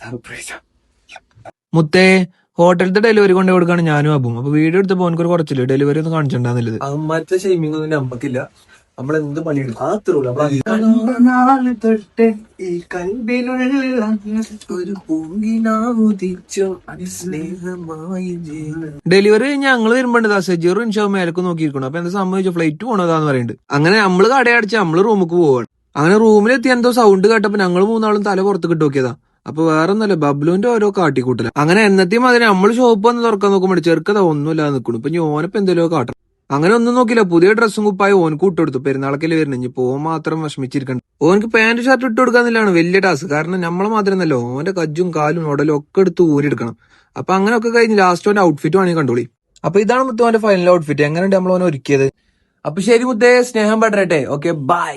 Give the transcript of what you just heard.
Surprise. മുത്തേ, ഹോട്ടലത്തെ delivery കൊണ്ട് കൊടുക്കാണ് ഞാനും അബും. അപ്പൊ വീഡിയോ എടുത്തപ്പോ എനിക്കൊരു കുറച്ചില്ല ഡെലിവറി ഒന്ന് കാണിച്ചിട്ടുണ്ടാകുന്നില്ലത്. അമ്മത്തെ ഷെയ്മിങ് ഒന്നും നമ്മക്കില്ല. നമ്മളെന്ത് പണിയെടുക്കും അത്രേ തൊട്ട് ഈ കൽബിലുള്ള ഒരു പൂങ്കിനാവുതിച്ചോ സ്നേഹമായി. ഡെലിവറി കഴിഞ്ഞ് ഞങ്ങള് വരുമ്പോണ്ട് സജീറും ഇൻഷാവും മേലക്ക് നോക്കിയിരിക്കണം. അപ്പൊ എന്താ സംഭവിച്ചു, ഫ്ലൈറ്റ് പോണതാന്ന് പറയുന്നുണ്ട്. അങ്ങനെ നമ്മള് കടയടച്ച് നമ്മള് റൂമിക്ക് പോവാണ്. അങ്ങനെ റൂമിലെത്തി എന്തോ സൗണ്ട് കേട്ടപ്പോ ഞങ്ങള് മൂന്നാളും തല പുറത്ത് കിട്ടി നോക്കിയതാ. അപ്പൊ വേറെ ഒന്നല്ല, ബബ്ലുവിന്റെ ഓരോ കാട്ടിക്കൂട്ടല. അങ്ങനെ എന്നത്തെയും അതിന് നമ്മള് ഷോപ്പ് വന്ന് തുറക്കാൻ നോക്കുമ്പോൾ ചെറുക്കത ഒന്നുമില്ലാതെ നിൽക്കണം. ഇപ്പൊ ഓനപ്പോ എന്തെല്ലോ കാട്ടണം. അങ്ങനെ ഒന്നും നോക്കില്ല, പുതിയ ഡ്രസ്സും കുപ്പായും ഓനക്ക് ഇട്ടുകൊടുത്തു. പെരുന്നാളക്കല്ലേ വരുന്നത്, ഇനി പോകാൻ മാത്രം വിഷമിച്ചിരിക്കണ്ട. ഓനക്ക് പാന്റ് ഷർട്ട് ഇട്ട് കൊടുക്കാന്നില്ലാണ് വലിയ ടാസ്ക്. കാരണം നമ്മളെ മാത്രമല്ലോ ഓന്റെ കജ്ജും കാലും ഉടലും ഒക്കെ എടുത്ത് ഊരിയെടുക്കണം. അപ്പൊ അങ്ങനെയൊക്കെ കഴിഞ്ഞ് ലാസ്റ്റ് ഓന്റെ ഔട്ട്ഫിറ്റ് വേണമെങ്കിൽ കണ്ടോളി. അപ്പൊ ഇതാണ് മുത്തോന്റെ ഫൈനൽ ഔട്ട്ഫിറ്റ്. എങ്ങനെയുണ്ട് നമ്മൾ ഓനെ ഒരുക്കിയത്. അപ്പൊ ശരി മുത്തേ, സ്നേഹം പടരട്ടെ. Okay, by.